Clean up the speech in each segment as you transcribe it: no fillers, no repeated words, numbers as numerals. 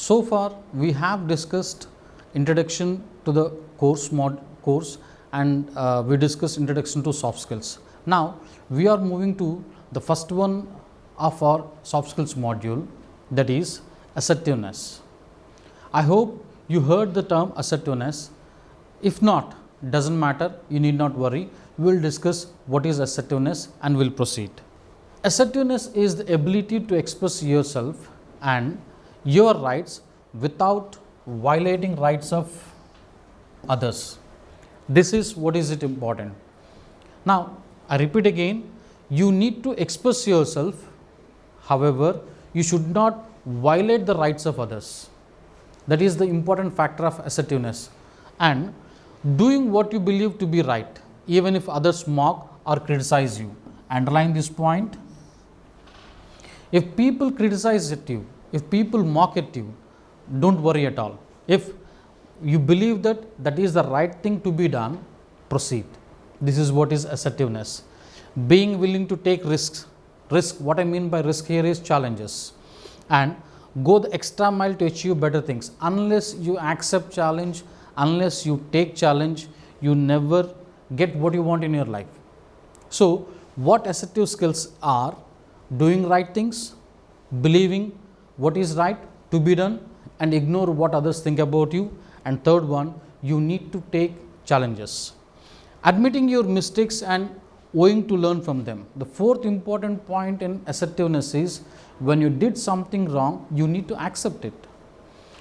So far we have discussed introduction to the course and we discussed introduction to soft skills. Now we are moving to the first one of our soft skills module, that is assertiveness. I hope you heard the term assertiveness. If not, doesn't matter, you need not worry. We will discuss what is assertiveness and will proceed. Assertiveness is the ability to express yourself and your rights without violating rights of others. This is what is it important. Now I repeat again, you need to express yourself, however you should not violate the rights of others. That is the important factor of assertiveness, and doing what you believe to be right even if others mock or criticize you. Underline this point. If people criticize at you, if people mock at you, don't worry at all. If you believe that that is the right thing to be done, proceed. This is what is assertiveness. Being willing to take risks. What I mean by risk here is challenges, and go the extra mile to achieve better things. Unless you accept challenge, unless you take challenge, you never get what you want in your life. So what assertive skills are? Doing right things, believing what is right to be done, and ignore what others think about you. And third one, you need to take challenges, admitting your mistakes and owing to learn from them. The fourth important point in assertiveness is, when you did something wrong, you need to accept it.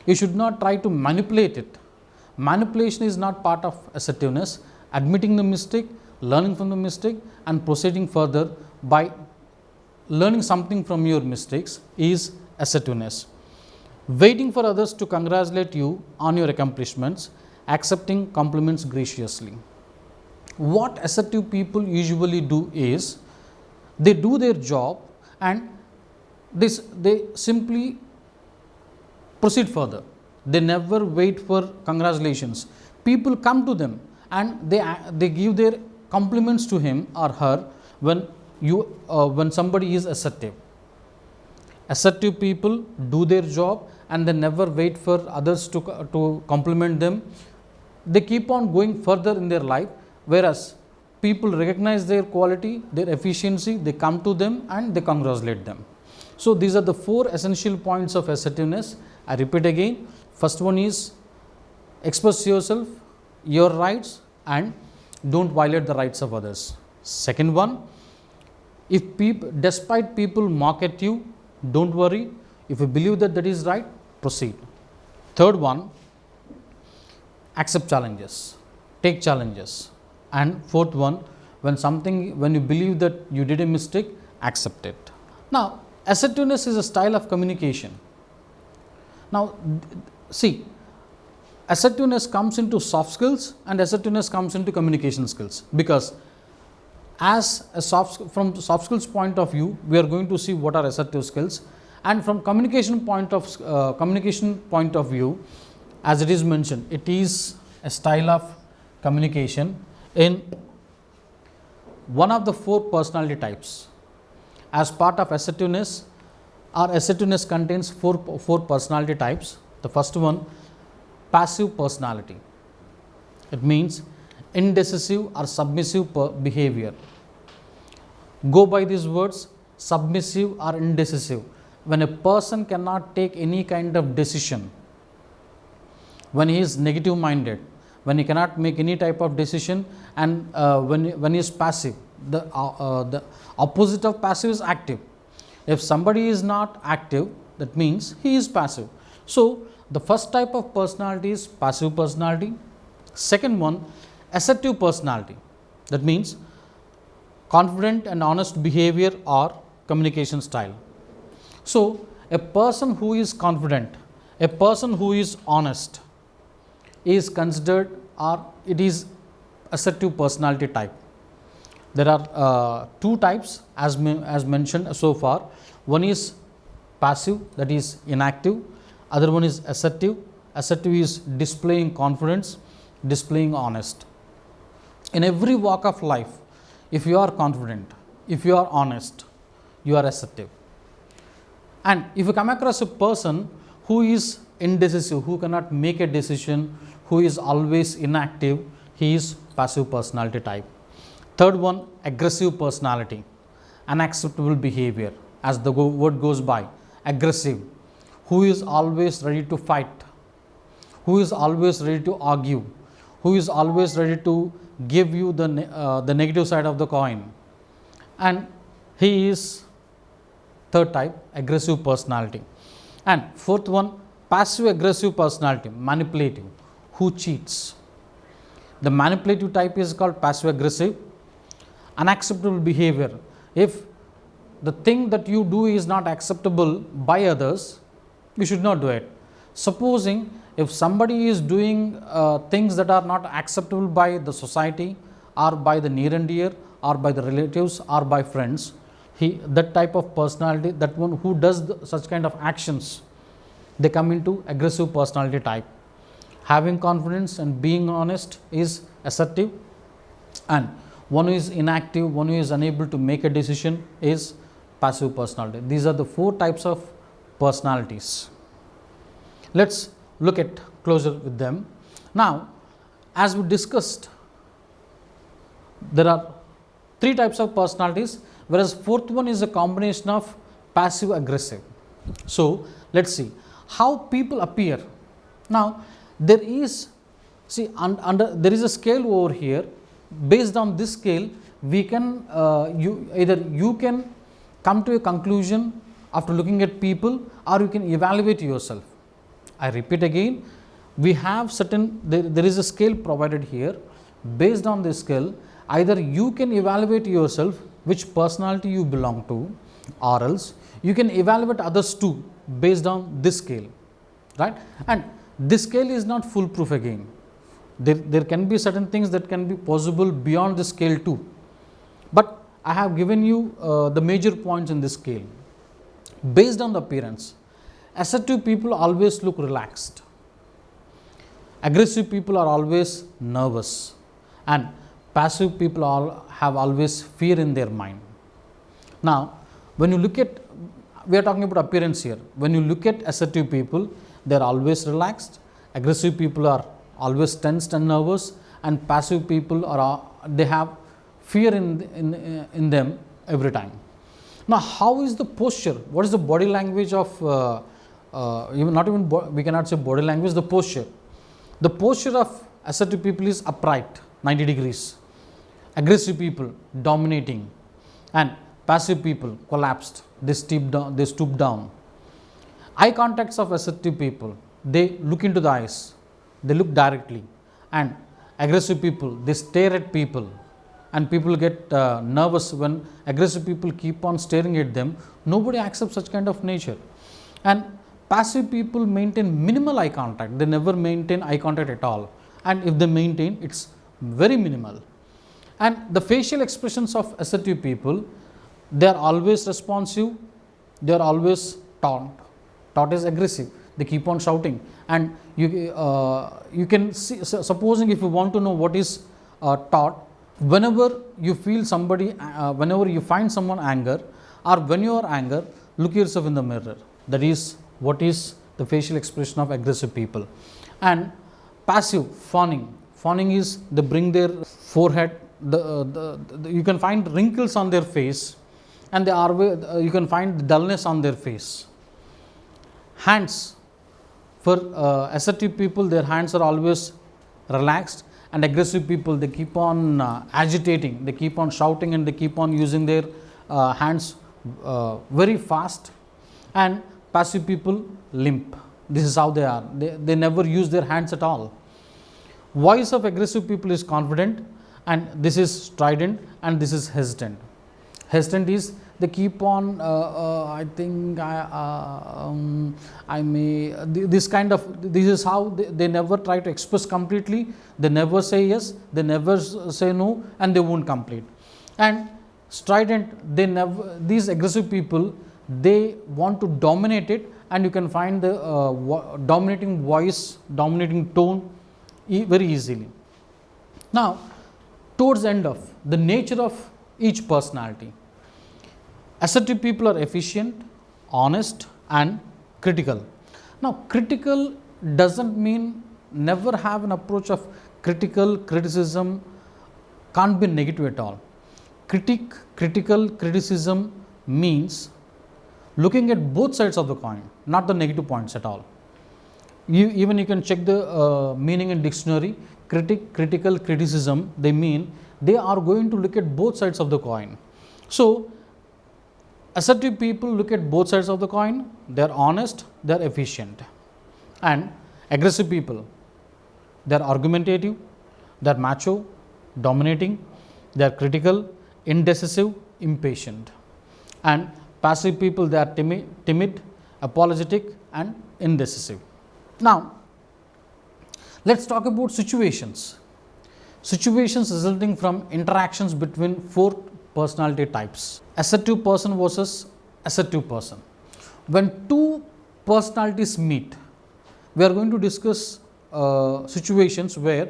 You should not try to manipulate it. Manipulation is not part of assertiveness. Admitting the mistake, learning from the mistake, and proceeding further by learning something from your mistakes is assertiveness. Waiting for others to congratulate you on your accomplishments, accepting compliments graciously. What assertive people usually do is, they do their job and they simply proceed further. They never wait for congratulations. People come to them and they give their compliments to him or her when somebody is assertive. Assertive people do their job and they never wait for others to compliment them. They keep on going further in their life, whereas people recognize their quality, their efficiency, they come to them and they congratulate them. So these are the four essential points of assertiveness. I repeat again, first one is express yourself, your rights, and don't violate the rights of others. Second one, despite people mock at you, don't worry. If you believe that that is right, proceed. Third one, accept challenges, take challenges. And fourth one, when you believe that you did a mistake, accept it. Now assertiveness is a style of communication. Now see, assertiveness comes into soft skills and assertiveness comes into communication skills, because from soft skills point of view, we are going to see what are assertive skills, and from communication point of view, as it is mentioned, it is a style of communication in one of the four personality types. As part of assertiveness, our assertiveness contains four personality types. The first one, passive personality. It means indecisive or submissive behavior. Go by these words, submissive or indecisive. When a person cannot take any kind of decision, when he is negative minded, when he cannot make any type of decision, and when he is passive, the opposite of passive is active. If somebody is not active, that means he is passive. So the first type of personality is passive personality. Second one, assertive personality. That means confident and honest behavior or communication style. So a person who is confident, a person who is honest is considered, or it is assertive personality type. There are two types as mentioned so far. One is passive, that is inactive. Other one is assertive. Assertive is displaying confidence, displaying honest. In every walk of life, if you are confident, if you are honest, you are assertive. And if you come across a person who is indecisive, who cannot make a decision, who is always inactive, he is passive personality type. Third one, aggressive personality, unacceptable behavior, as the word goes by, aggressive, who is always ready to fight, who is always ready to argue, who is always ready to give you the negative side of the coin, and he is third type, aggressive personality. And fourth one, passive aggressive personality, manipulative, who cheats. The manipulative type is called passive aggressive. Unacceptable behavior, if the thing that you do is not acceptable by others, you should not do it. Supposing if somebody is doing things that are not acceptable by the society or by the near and dear or by the relatives or by friends, that type of personality, that one who does such kind of actions, they come into aggressive personality type. Having confidence and being honest is assertive, and one who is inactive, one who is unable to make a decision is passive personality. These are the four types of personalities. Let's look at closer with them. Now, as we discussed, there are three types of personalities, whereas fourth one is a combination of passive aggressive. So, let's see how people appear. Now, there is, see, there is a scale over here. Based on this scale, we can you can come to a conclusion after looking at people, or you can evaluate yourself. I repeat again, we have certain, there is a scale provided here. Based on this scale, either you can evaluate yourself which personality you belong to, or else you can evaluate others too based on this scale, right? And this scale is not foolproof again. There can be certain things that can be possible beyond the scale too, but I have given you the major points in this scale. Based on the appearance, assertive people always look relaxed, aggressive people are always nervous, and passive people have always fear in their mind. Now, when you look at, we are talking about appearance here. When you look at assertive people, they are always relaxed, aggressive people are always tensed and nervous, and passive people they have fear in them every time. Now, how is the posture? What is the body language of we cannot say body language, the posture. The posture of assertive people is upright, 90 degrees. Aggressive people dominating, and passive people collapsed, they stoop down. Eye contacts of assertive people, they look into the eyes, they look directly, and aggressive people, they stare at people, and people get nervous when aggressive people keep on staring at them. Nobody accepts such kind of nature. And passive people maintain minimal eye contact, they never maintain eye contact at all, and if they maintain, it's very minimal. And the facial expressions of assertive people, they are always responsive, they are always taunt. Taunt is aggressive, they keep on shouting, and you can see, supposing if you want to know what is taught, whenever you feel somebody, whenever you find someone anger, or when you are anger, look yourself in the mirror. That is what is the facial expression of aggressive people. And passive, fawning. Fawning is they bring their forehead, you can find wrinkles on their face, and you can find dullness on their face. Hands, for assertive people, their hands are always relaxed, and aggressive people, they keep on agitating, they keep on shouting, and they keep on using their hands very fast. And passive people limp. This is how they are. They never use their hands at all. Voice of aggressive people is confident, and this is strident, and this is hesitant. Hesitant is they keep on I think I may this kind of, this is how they never try to express completely, they never say yes, they never say no, and they won't complete. And strident, they never, these aggressive people, they want to dominate it, and you can find the dominating voice, dominating tone very easily. Now, towards the end of the nature of each personality, assertive people are efficient, honest, and critical. Now, critical doesn't mean never have an approach of critical criticism, can't be negative at all. Critical criticism means looking at both sides of the coin, not the negative points at all. Even you can check the meaning in dictionary. Critical criticism, they mean they are going to look at both sides of the coin. So, assertive people look at both sides of the coin, they are honest, they are efficient. And aggressive people, they are argumentative, they are macho, dominating, they are critical, indecisive, impatient. And passive people, they are timid, apologetic and indecisive. Now, let us talk about situations. Situations resulting from interactions between 4 personality types. Assertive person versus assertive person. When 2 personalities meet, we are going to discuss situations where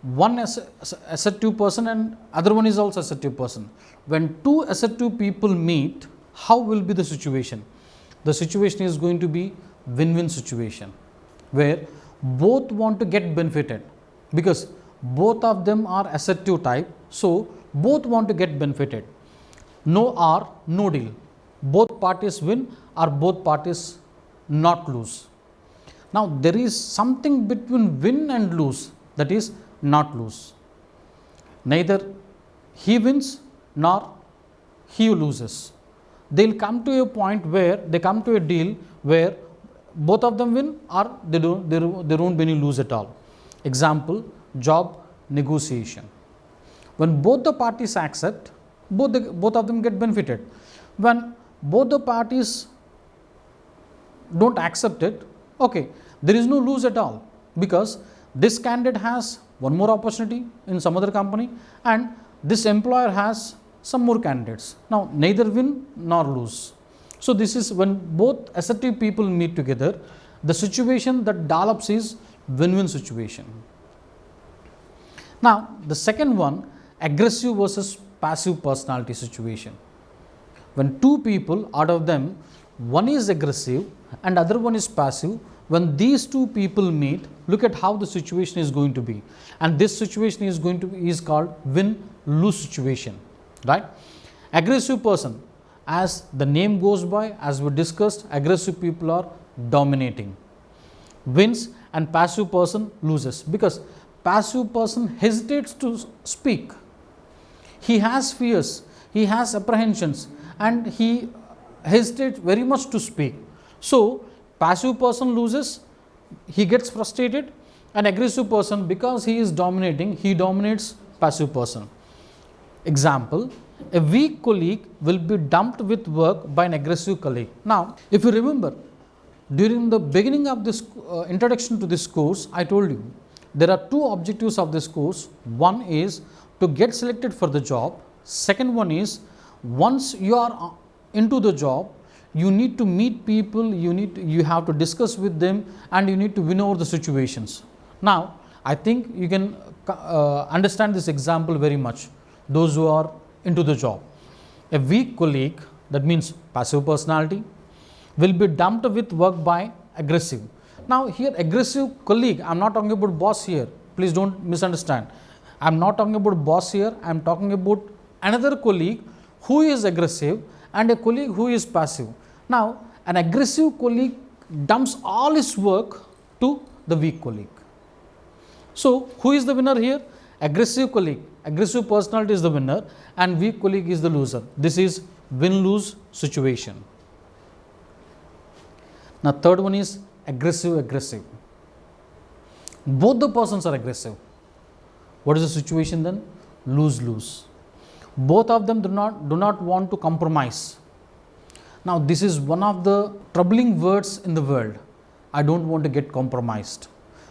one assertive person and other one is also assertive person. When 2 assertive people meet, how will be the situation? The situation is going to be win-win situation, where both want to get benefited, because both of them are assertive type. So, both want to get benefited. No or no deal. Both parties win or both parties not lose. Now, there is something between win and lose, that is not lose. Neither he wins nor he loses. They will come to a point where they come to a deal where both of them win or there won't be any lose at all. Example, job negotiation. When both the parties accept, both of them get benefited. When both the parties don't accept it, okay, there is no lose at all, because this candidate has one more opportunity in some other company and this employer has some more candidates. Now, neither win nor lose. So, this is when both assertive people meet together, the situation that develops is win-win situation. Now, the second one, aggressive versus passive personality situation. When 2 people out of them, one is aggressive and other one is passive, when these 2 people meet, look at how the situation is going to be, and this situation is going to be called win-lose situation, right? Aggressive person, as the name goes by, as we discussed, aggressive people are dominating, wins, and passive person loses, because passive person hesitates to speak. He has fears, he has apprehensions and he hesitates very much to speak. So, passive person loses, he gets frustrated, and aggressive person, because he is dominating, he dominates passive person. Example, a weak colleague will be dumped with work by an aggressive colleague. Now, if you remember, during the beginning of this introduction to this course, I told you there are 2 objectives of this course. One is to get selected for the job. Second one is, once you are into the job, you need to meet people, you have to discuss with them, and you need to win over the situations. Now, I think you can understand this example very much, those who are into the job. A weak colleague, that means passive personality, will be dumped with work by aggressive. Now, here aggressive colleague, I am not talking about boss here, please don't misunderstand. I am not talking about boss here, I am talking about another colleague who is aggressive and a colleague who is passive. Now, an aggressive colleague dumps all his work to the weak colleague. So, who is the winner here? Aggressive colleague, aggressive personality is the winner and weak colleague is the loser. This is win-lose situation. Now, third one is aggressive. Both the persons are aggressive. What is the situation then? Lose-lose. Both of them do not want to compromise. Now, this is one of the troubling words in the world. I don't want to get compromised.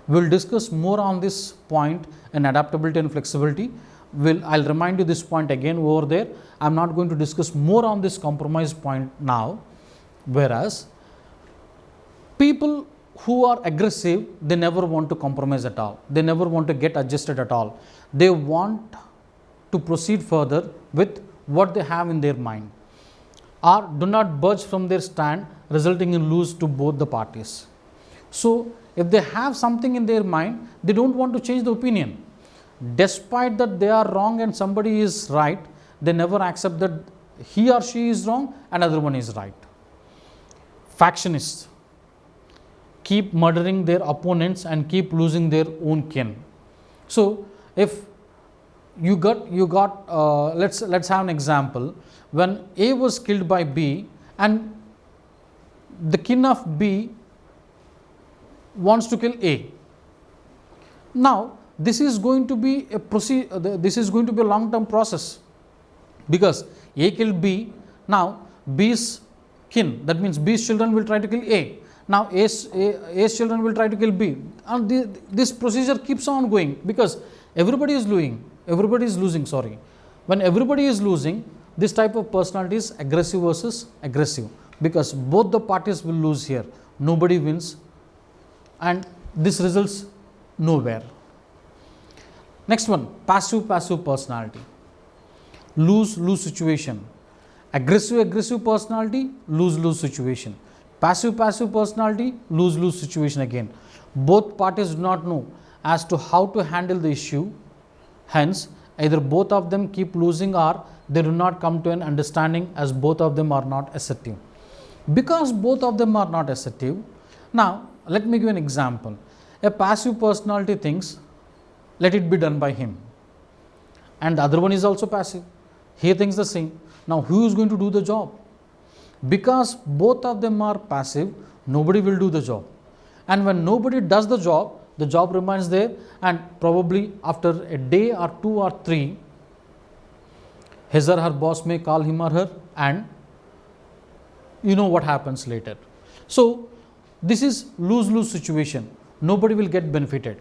We will discuss more on this point in adaptability and flexibility. I'll remind you this point again over there. I am not going to discuss more on this compromise point now. Whereas, people who are aggressive, they never want to compromise at all. They never want to get adjusted at all. They want to proceed further with what they have in their mind, or do not budge from their stand, resulting in lose to both the parties. So, if they have something in their mind, they don't want to change the opinion. Despite that they are wrong and somebody is right, they never accept that he or she is wrong and other one is right. Factionists keep murdering their opponents and keep losing their own kin. So, if you got let's have an example. When A was killed by B and the kin of B wants to kill A. Now, this is going to be a long term process, because A killed B. Now, B's kin, that means B's children will try to kill A. Now, A's children will try to kill B, and this procedure keeps on going, because everybody is losing. Sorry, when everybody is losing, this type of personality is aggressive versus aggressive, because both the parties will lose here. Nobody wins, and this results nowhere. Next one, passive personality. Lose situation. Aggressive personality, lose situation. Passive personality, lose situation again. Both parties do not know as to how to handle the issue. Hence, either both of them keep losing or they do not come to an understanding, as both of them are not assertive. Because both of them are not assertive, now let me give an example. A passive personality thinks, let it be done by him, and the other one is also passive. He thinks the same. Now, who is going to do the job? Because both of them are passive, nobody will do the job. And when nobody does the job remains there, and probably after a day or 2 or 3, his or her boss may call him or her, and you know what happens later. So, this is lose situation. Nobody will get benefited.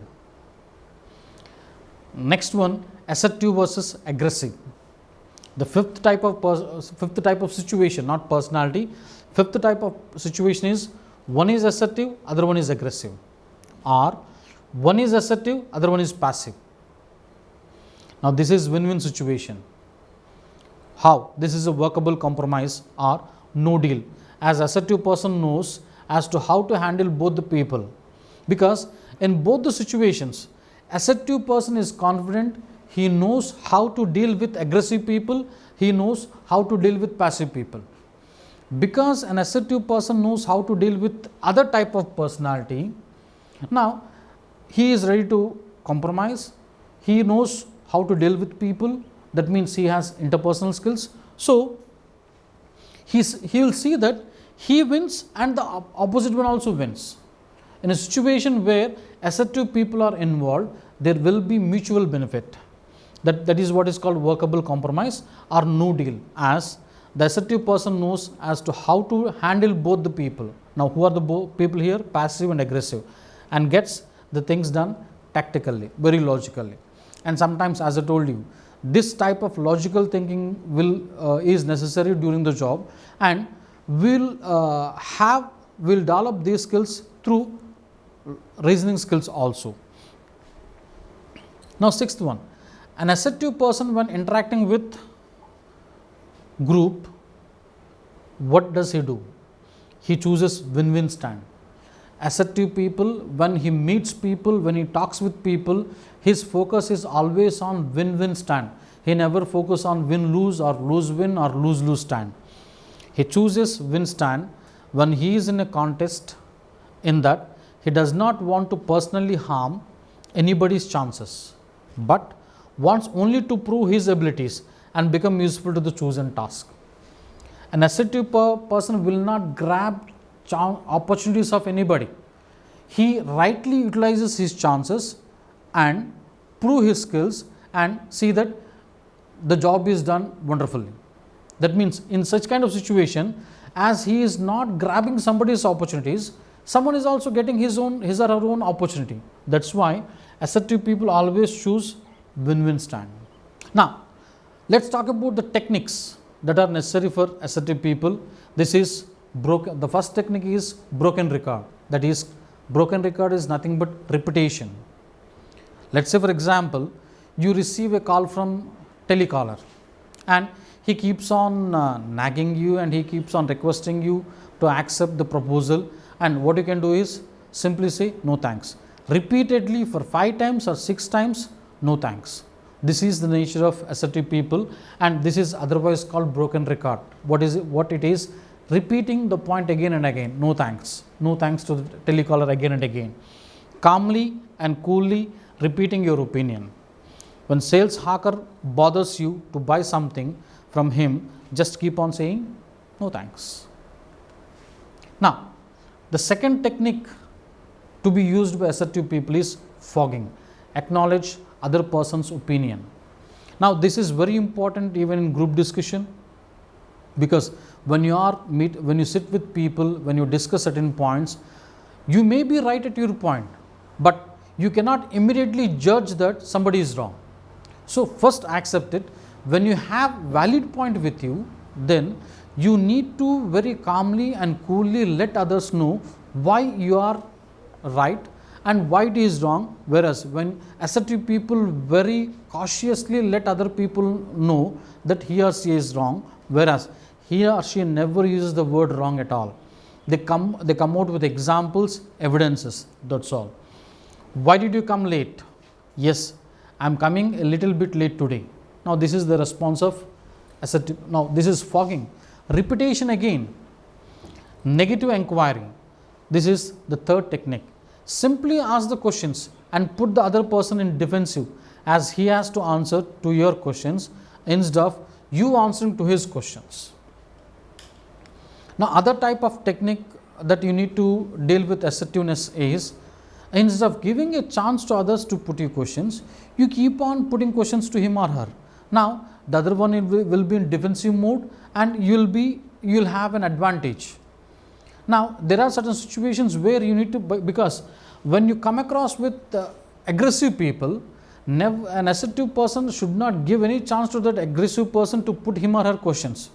Next one, assertive versus aggressive. The fifth type of situation, not personality. Fifth type of situation is, one is assertive, other one is aggressive, or one is assertive, other one is passive. Now, this is win-win situation. How? This is a workable compromise or no deal, as assertive person knows as to how to handle both the people, because in both the situations, assertive person is confident. He knows how to deal with aggressive people, he knows how to deal with passive people. Because an assertive person knows how to deal with other type of personality, now he is ready to compromise, he knows how to deal with people, that means he has interpersonal skills. So, he will see that he wins and the opposite one also wins. In a situation where assertive people are involved, there will be mutual benefit. That is what is called workable compromise or no deal, as the assertive person knows as to how to handle both the people. Now, who are the people here? Passive and aggressive, and gets the things done tactically, very logically. And sometimes, as I told you, this type of logical thinking is necessary during the job, and will develop these skills through reasoning skills also. Now, sixth one, an assertive person when interacting with group, what does he do? He chooses win-win stand. Assertive people, when he meets people, when he talks with people, his focus is always on win-win stand. He never focus on win-lose or lose-win or lose-lose stand. He chooses win stand when he is in a contest, in that he does not want to personally harm anybody's chances, but wants only to prove his abilities and become useful to the chosen task. An assertive person will not grab opportunities of anybody. He rightly utilizes his chances and prove his skills and see that the job is done wonderfully. That means, in such kind of situation, as he is not grabbing somebody's opportunities, someone is also getting his or her own opportunity. That's why assertive people always choose win-win stand. Now, let's talk about the techniques that are necessary for assertive people. This is the first technique is broken record. That is, broken record is nothing but repetition. Let's say, for example, you receive a call from telecaller, and he keeps on nagging you, and he keeps on requesting you to accept the proposal, and what you can do is simply say no thanks. Repeatedly for 5 times or 6 times, no thanks. This is the nature of assertive people, and this is otherwise called broken record. What it is? Repeating the point again and again. No thanks. No thanks to the telecaller again and again. Calmly and coolly repeating your opinion. When sales hawker bothers you to buy something from him, just keep on saying no thanks. Now, the second technique to be used by assertive people is fogging. Acknowledge other person's opinion. Now, this is very important even in group discussion, because when you sit with people, when you discuss certain points, you may be right at your point, but you cannot immediately judge that somebody is wrong. So first accept it. When you have valid point with you, then you need to very calmly and coolly let others know why you are right and why it is wrong. Whereas when assertive people very cautiously let other people know that he or she is wrong, whereas he or she never uses the word wrong at all. They come out with examples, evidences, that's all. Why did you come late? Yes, I am coming a little bit late today. Now this is the response of assertive. Now this is fogging. Repetition again. Negative inquiry. This is the third technique. Simply ask the questions and put the other person in defensive, as he has to answer to your questions instead of you answering to his questions. Now other type of technique that you need to deal with assertiveness is, instead of giving a chance to others to put you questions, you keep on putting questions to him or her. Now the other one will be in defensive mode and you'll have an advantage. Now there are certain situations where you need to, because when you come across with aggressive people, an assertive person should not give any chance to that aggressive person to put him or her questions.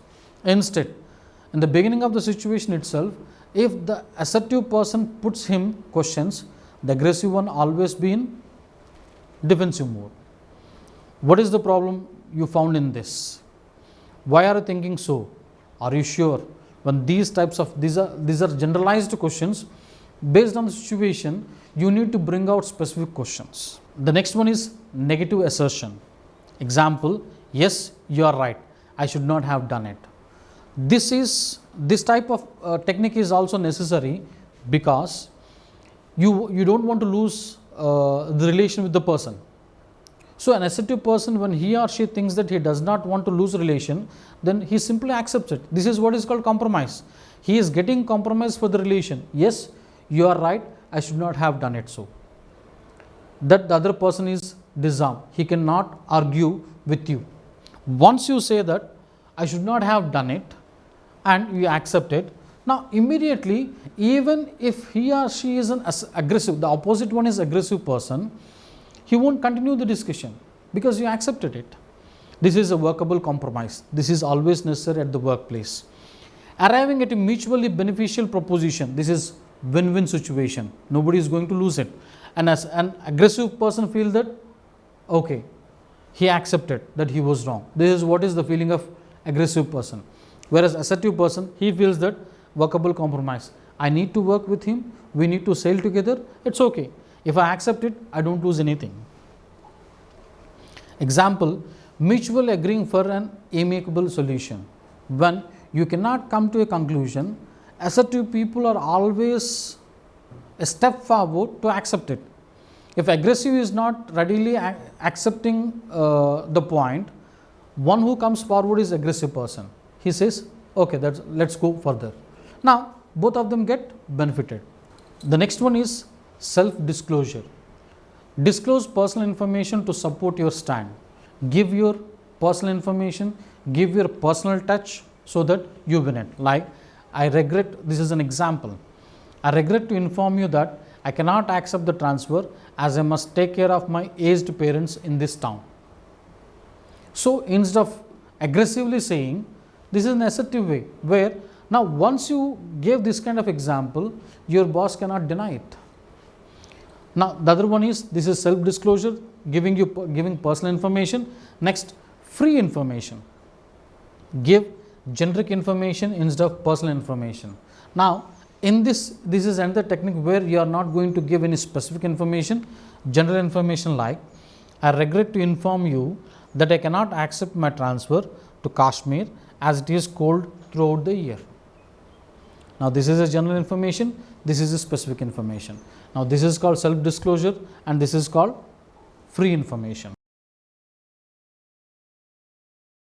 Instead, in the beginning of the situation itself, if the assertive person puts him questions, the aggressive one always be in defensive mode. What is the problem you found in this? Why are you thinking so? Are you sure? When these are generalized questions based on the situation, you need to bring out specific questions. The next one is negative assertion. Example: yes, you are right, I should not have done it. This type of technique is also necessary because you don't want to lose the relation with the person. So an assertive person, when he or she thinks that he does not want to lose relation, then he simply accepts it. This is what is called compromise. He is getting compromise for the relation. Yes, you are right, I should not have done it so. That the other person is disarmed. He cannot argue with you. Once you say that I should not have done it and you accept it, now immediately, even if he or she is an aggressive, the opposite one is aggressive person, he won't continue the discussion because you accepted it. This is a workable compromise. This is always necessary at the workplace. Arriving at a mutually beneficial proposition. This is win-win situation. Nobody is going to lose it. And as an aggressive person feels that, okay, he accepted that he was wrong. This is what is the feeling of aggressive person. Whereas assertive person, he feels that workable compromise. I need to work with him. We need to sail together. It's okay. If I accept it, I don't lose anything. Example: mutually agreeing for an amicable solution. When you cannot come to a conclusion, assertive people are always a step forward to accept it. If aggressive is not readily accepting the point, one who comes forward is aggressive person. He says, okay, let's go further. Now both of them get benefited. The next one is self-disclosure. Disclose personal information to support your stand. Give your personal information, give your personal touch so that you win it. Like, I regret, this is an example. I regret to inform you that I cannot accept the transfer as I must take care of my aged parents in this town. So instead of aggressively saying, this is an assertive way, where now once you gave this kind of example, your boss cannot deny it. Now the other one is, this is self-disclosure, giving personal information. Next, free information. Give generic information instead of personal information. Now In this is another technique where you are not going to give any specific information, general information like, I regret to inform you that I cannot accept my transfer to Kashmir as it is cold throughout the year. Now, this is a general information, this is a specific information. Now, this is called self disclosure and this is called free information.